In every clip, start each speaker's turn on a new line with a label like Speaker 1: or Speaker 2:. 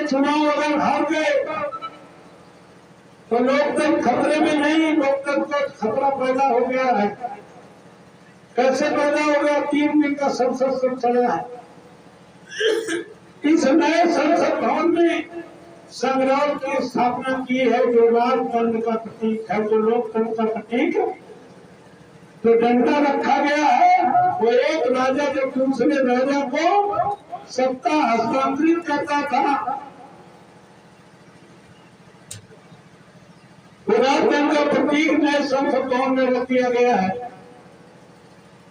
Speaker 1: ये चुनाव अगर हार गए तो लोकतंत्र खतरे में नहीं, लोकतंत्र को खतरा पैदा हो गया है। कैसे पैदा हो गया? 3 दिन का संसद सत्र चला है। इस नए संसद भवन में संग्राम की स्थापना की है, जो राजतंत्र का प्रतीक है, जो लोकतंत्र का प्रतीक है। तो डंडा रखा गया है, वो एक राजा जो दूसरे राजा को सत्ता हस्तांतरित करता था, वो राजतंत्र का प्रतीक नए संसद भवन में रख दिया गया है।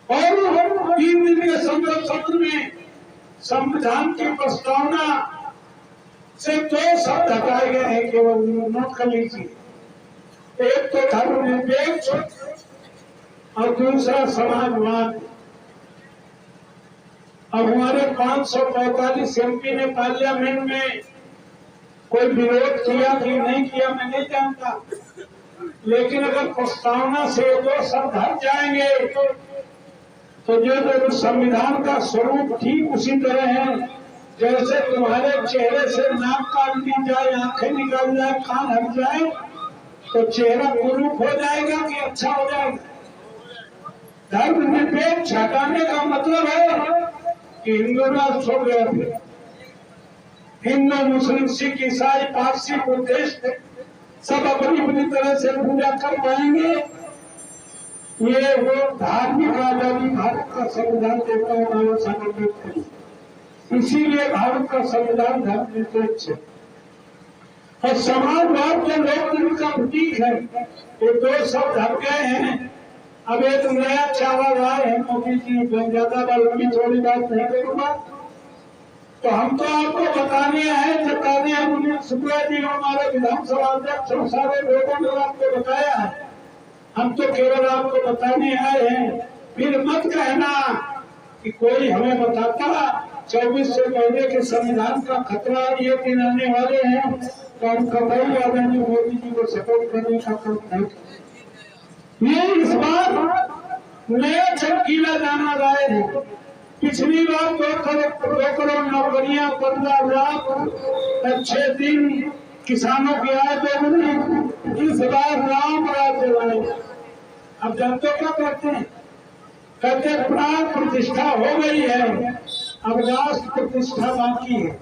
Speaker 1: और 3 दिन के संसद सत्र में संविधान की प्रस्तावना से 2 शब्द हटाए गए हैं, केवल नोट कर लीजिए। एक तो धर्मनिरपेक्ष और दूसरा समाजवाद। अब हमारे 545 एमपी ने पार्लियामेंट में कोई विरोध किया कि नहीं किया मैं नहीं जानता, लेकिन अगर प्रस्तावना से 2 शब्द हट जाएंगे तो जो संविधान का स्वरूप ठीक उसी तरह है जैसे तुम्हारे चेहरे से नाक काट दी जाए, आंखें निकल जाए, कान हट जाए तो चेहरा कुरूप हो जाएगा कि अच्छा हो जाएगा। धर्मनिरपेक्ष हटाने का मतलब है कि हिंदू राष्ट्र हो गया थे, हिंदू मुस्लिम सिख ईसाई पारसी बुद्धिस्ट सब अपनी अपनी तरह से पूजा कर पाएंगे। ये वो धार्मिक आजादी भारत का संविधान देता है, बाबा साहब अम्बेडकर। इसीलिए भारत का संविधान धर्मनिरपेक्ष है। और समाजवाद जो लोकतंत्र का प्रतीक है, ये 2 शब्द हट गए हैं। अब एक नया चावल आए हैं मोदी जी, ज्यादा लंबी थोड़ी बात नहीं करूंगा। तो हम तो आपको बताने आए, जताने हैं। मुनीष शुक्ला जी हमारे विधानसभा अध्यक्ष और सारे लोगों ने आपको बताया है, हम तो केवल आपको बताने आए हैं। फिर मत कहना कि कोई हमें बताता 24 से पहले के संविधान का खतरा ये दिन आने वाले हैं, तो हम कभी आदरणीय मोदी जी को सपोर्ट करने का काम नहीं करें। ये इस बार नया चमकीला जाना राय है। पिछली बार 2 करोड़ नौकरियां, 15 लाख अच्छे दिन किसानों की आय दोगुनी। इस बार राम राज्य लाए। अब जनता क्या करते हैं? कहते प्राण प्रतिष्ठा हो गई है, अब राष्ट्र प्रतिष्ठा बाकी है।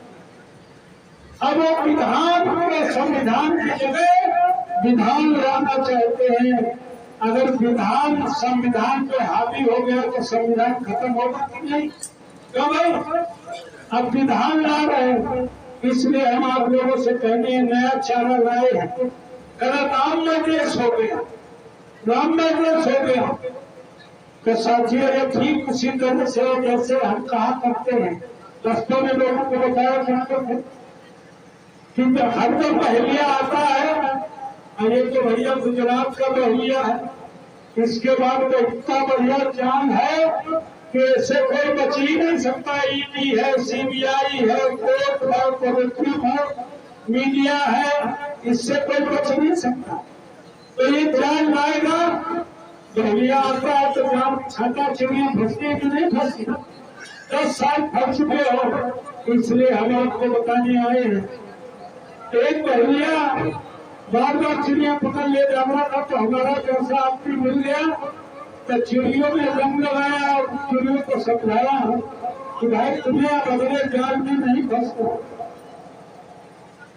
Speaker 1: अब वो विधान पूरे संविधान की जगह विधान लाना चाहते हैं। अगर विधान संविधान पे हावी हो गया तो संविधान खत्म होगा कि नहीं? क्यों भाई? अब विधान ला रहे हैं, इसलिए हम आप लोगों से कहने नया चारा लाए हैं। राम में देश हो गया, राम में देश हो गया। तो साथियों ये ठीक उसी तरह से जैसे हम कहा करते हैं, रस्तों में लोगों को बताया करते थे कि हर तो बहलिया आता है, और ये तो भैया गुजरात का बहलिया है। इसके बाद तो इतना बढ़िया जान है कि ऐसे कोई बच ही नहीं सकता। ईडी है, सीबीआई है, कोर्ट है, प्रोक्यूटर है, मीडिया है, इससे कोई बच नहीं सकता। तो ये जान लाएगा, बहलिया आता है तो जान छाता चिड़िया फंसती कि नहीं फंसती? 10 साल फंस चुके हो, इसलिए हम आपको बताने आए हैं। एक बहलिया बार चिड़िया पकड़ ले जाना था, तो हमारा जैसा आदमी मिल गया तो चिड़ियों में रंग लगाया और चिड़ियों को समझाया कि भाई तुम्हें अब अगले जाल में नहीं फंसो।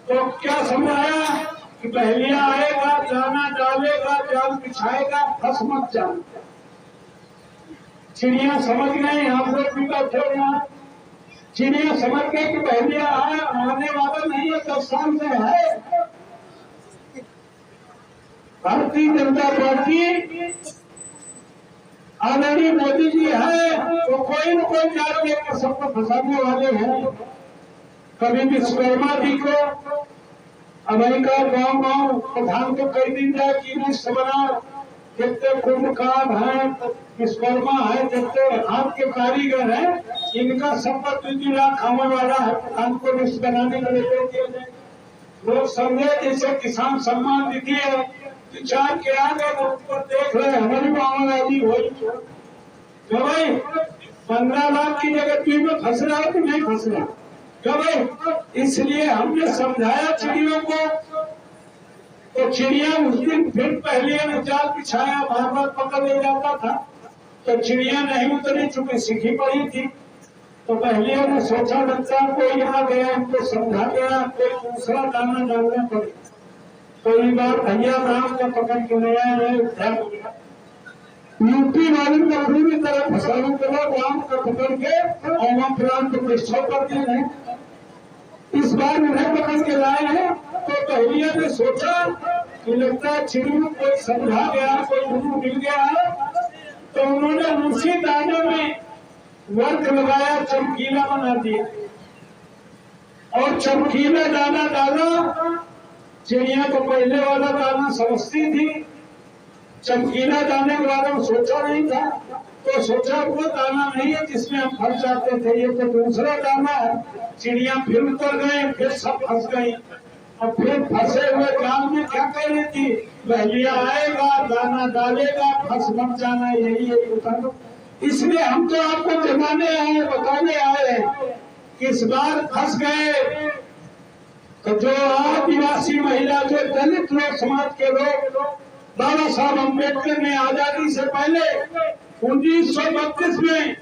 Speaker 1: तो क्या समझाया कि बहलिया आएगा, दाना डालेगा, जाल बिछाएगा, फंस मत जाओ। चिड़िया समझ गए, आप लोग भी बैठे यहाँ, चिड़िया समझ गए कि बहलिया आने वाला नहीं है, 10 साल से है। भारतीय जनता पार्टी आदरणीय मोदी जी है, तो कोई न कोई जाल लेकर सबको फंसाने वाले हैं। कभी विश्वकर्मा जी को अमेरिका गांव प्रधान को कई दिन जाए कि लिस्ट बना, जितने कुंभकार हैं, विश्वकर्मा है, जितने हाथ के कारीगर हैं, इनका संपत्ति 2 लाख आने वाला है। प्रधान को लिस्ट बनाने के लिए लोग समझे जैसे किसान सम्मान निधि है, विचार के आगे ऊपर देख रहे हमारी माओवादी हो तो भाई 15 लाख की जगह 3 में फंस रहा है कि नहीं फंस रहा? कब इसलिए हमने समझाया चिड़ियों को, तो चिड़िया उस दिन फिर पहले में जाल बिछाया, बार बार पकड़ ले जाता था, तो चिड़िया नहीं उतरी, चूंकि सीखी पड़ी थी। तो पहले ने सोचा बच्चा कोई आ गया, उनको समझा गया, कोई दूसरा दाना डालना पड़े। तो एक बार भैया राम का पकड़ के नया है, यूपी वाले का पूरी तरह फसाने के बाद राम का पकड़ के और वहां प्रांत प्रतिष्ठा कर दिए हैं। इस बार उन्हें पकड़ के लाए हैं, तो पहलिया ने सोचा कि लगता है चिड़ियों को समझा गया, कोई गुरु मिल गया है, तो उन्होंने उसी दाने में वर्क लगाया, चमकीला बना दिया और चमकीला दाना डाला। चिड़िया तो पहले वाला दाना समझती थी, चमकीला दाने के बारे में सोचा नहीं था, तो सोचा वो दाना नहीं है जिसमें हम फंस जाते थे, ये तो दूसरा दाना है। चिड़िया फिर उतर गए, फिर सब फंस गई, और फिर फंसे हुए जाल में क्या कर रही थी, बहलिया आएगा, दाना डालेगा, फंस मत जाना, यही है बता। इसलिए हम तो आपको जमाने आए, बताने आए हैं कि इस बार फंस गए तो जो आदिवासी महिला, जो दलित लोग, समाज के लोग, बाबा साहब अम्बेडकर ने आजादी से पहले 1932 में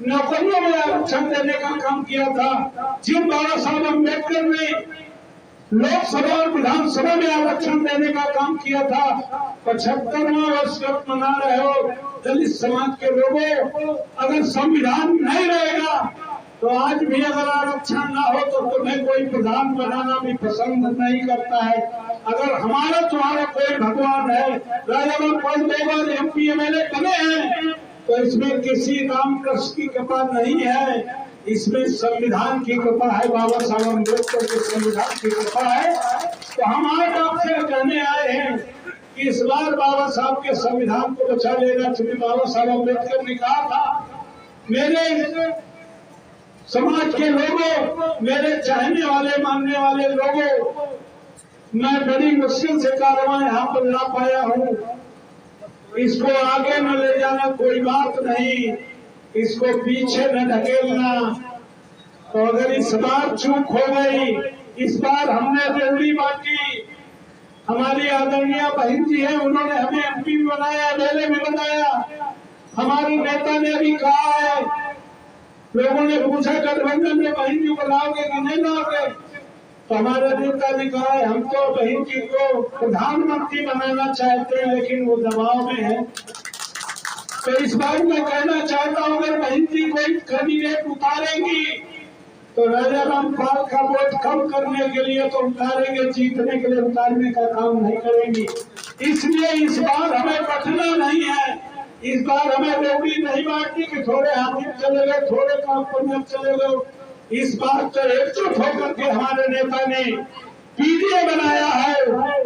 Speaker 1: नौकरियों में आरक्षण देने का काम किया था, जिन बाबा साहब अम्बेडकर ने लोकसभा और विधानसभा में आरक्षण देने का काम किया था, 75वां वर्ष मना रहे हो दलित समाज के लोगों। अगर संविधान नहीं रहेगा तो आज भी अगर आरक्षण ना हो तो तुम्हें कोई प्रधान बनाना भी पसंद नहीं करता है। अगर हमारा तुम्हारा कोई भगवान है, राजा कोई 2 बार MP MLA बने हैं, तो इसमें किसी रामकृष्ण की कृपा नहीं है, इसमें संविधान की कृपा है, बाबा साहब अम्बेडकर के संविधान की कृपा है। तो हम आज आपसे कहने आए हैं कि इस बार बाबा साहब के संविधान को बचा लेना, चूंकि बाबा साहब अम्बेडकर ने कहा था, मेरे समाज के लोगों, मेरे चाहने वाले मानने वाले लोगों, मैं बड़ी मुश्किल से कारवां यहाँ पर ला पाया हूँ, इसको आगे न ले जाना कोई बात नहीं, इसको पीछे न ढकेलना। तो अगर इस बार चूक हो गई, इस बार हमने रेवड़ी बांटी, हमारी आदरणीय बहन जी है, उन्होंने हमें MP भी बनाया, MLA भी बनाया, हमारे नेता ने भी कहा है, लोगों ने पूछा गठबंधन में बहन जी को लाओगे कि नहीं लाओगे, तो हमारे नेता ने कहा है हम तो बहन जी को प्रधानमंत्री बनाना चाहते हैं, लेकिन वो दबाव में है। तो इस बार मैं कहना चाहता हूँ, अगर बहन जी कोई कैंडिडेट उतारेंगी तो राजा रामपाल का वोट कम करने के लिए तो उतारेंगे, जीतने के लिए उतारने का काम नहीं करेंगी। इसलिए इस बार हमें बचना नहीं है, इस बार हमें रेवड़ी नहीं बांटनी कि थोड़े हाथी चले गए, थोड़े काम पंजाब चले गए। इस बार तो एकजुट होकर के हमारे नेता ने PDA बनाया है।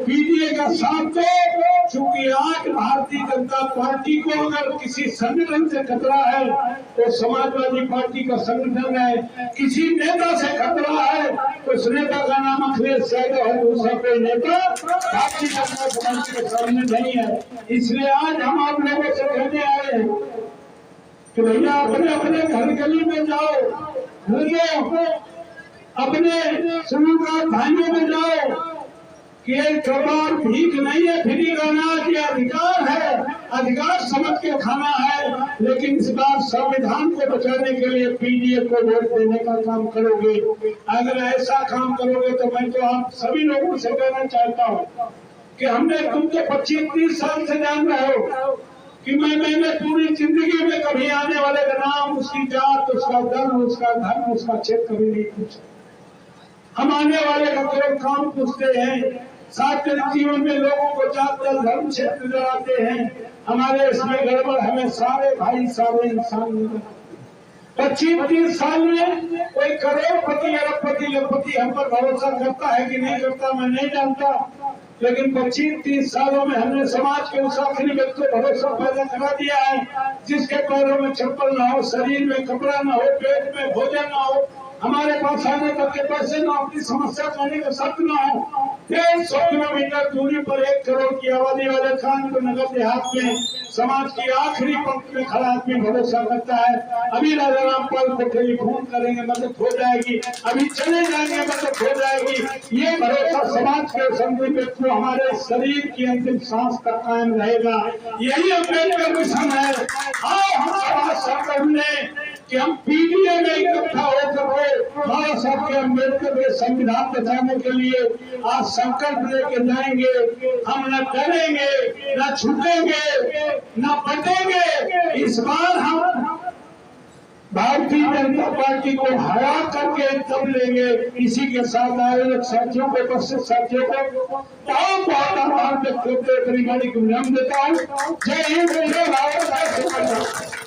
Speaker 1: PDA का साथ दो, चूंकि आज भारतीय जनता पार्टी को अगर किसी संगठन से खतरा है तो समाजवादी पार्टी का संगठन है, किसी नेता से खतरा है तो उस नेता का नाम अखिलेश यादव है, दूसरा कोई नेता भारतीय जनता पार्टी के सामने नहीं है। इसलिए आज हम आप लोगों से कहने आए हैं कि भैया अपने अपने घर गली में जाओ, अपने सुनकर भाइयों में जाओ कि एक बार भीख नहीं है, फ्री का अनाज ये अधिकार है, अधिकार समझ के खाना है, लेकिन इस बार संविधान को बचाने के लिए PDA को वोट देने का काम करोगे। अगर ऐसा काम करोगे तो मैं तो आप सभी लोगों से कहना चाहता हूँ कि हमने तुम तो 25-30 साल से जान रहे हो कि मैंने पूरी जिंदगी में कभी आने वाले का नाम, उसकी जात, उसका धर्म, उसका धर्म, उसका क्षेत्र कभी नहीं पूछा। हम आने वाले का केवल काम पूछते हैं, सार्वजनिक जीवन में लोगों को जात धर्म क्षेत्र जलाते हैं, हमारे इसमें गड़बड़, हमें सारे भाई सारे इंसान 25-30 साल में कोई करोड़पति, अरबपति, लखपति हम पर भरोसा करता है कि नहीं करता मैं नहीं जानता, लेकिन 25-30 सालों में हमने समाज के उस आखिरी व्यक्ति को भरोसा पैदा करा दिया है जिसके पैरों में चप्पल ना हो, शरीर में कपड़ा ना हो, पेट में भोजन ना हो, हमारे पास आने तक के पैसे न अपनी समस्या कहने का शब्द न हो। 150 किलोमीटर दूरी पर 1 करोड़ की आबादी वाले कानपुर नगर देहात में समाज की आखिरी पंक्ति में खड़ा आदमी भरोसा करता है। अभी राजा रामपाल को टेलीफोन करेंगे मदद हो जाएगी, अभी चले जाएंगे मदद हो जाएगी। ये भरोसा समाज के संगी व्यक्ति हमारे शरीर की अंतिम सांस तक कायम रहेगा। यही अम्बेडकर मिशन है। आओ हम समाज संगठन ने कि हम पीडीए में इकट्ठा होकर बाबा साहब के अम्बेडकर के संविधान बचाने के लिए आज संकल्प लेके जाएंगे। हम न डरेंगे, न छूटेंगे, न बटेंगे। इस बार हम भारतीय जनता पार्टी को हरा करके तब लेंगे। इसी के साथ आयोजक साथियों को, उपस्थित साथियों को बहुत बहुत आभार व्यक्त करते परिवार को विराम देता हूँ। जय हिंद, जय भारत।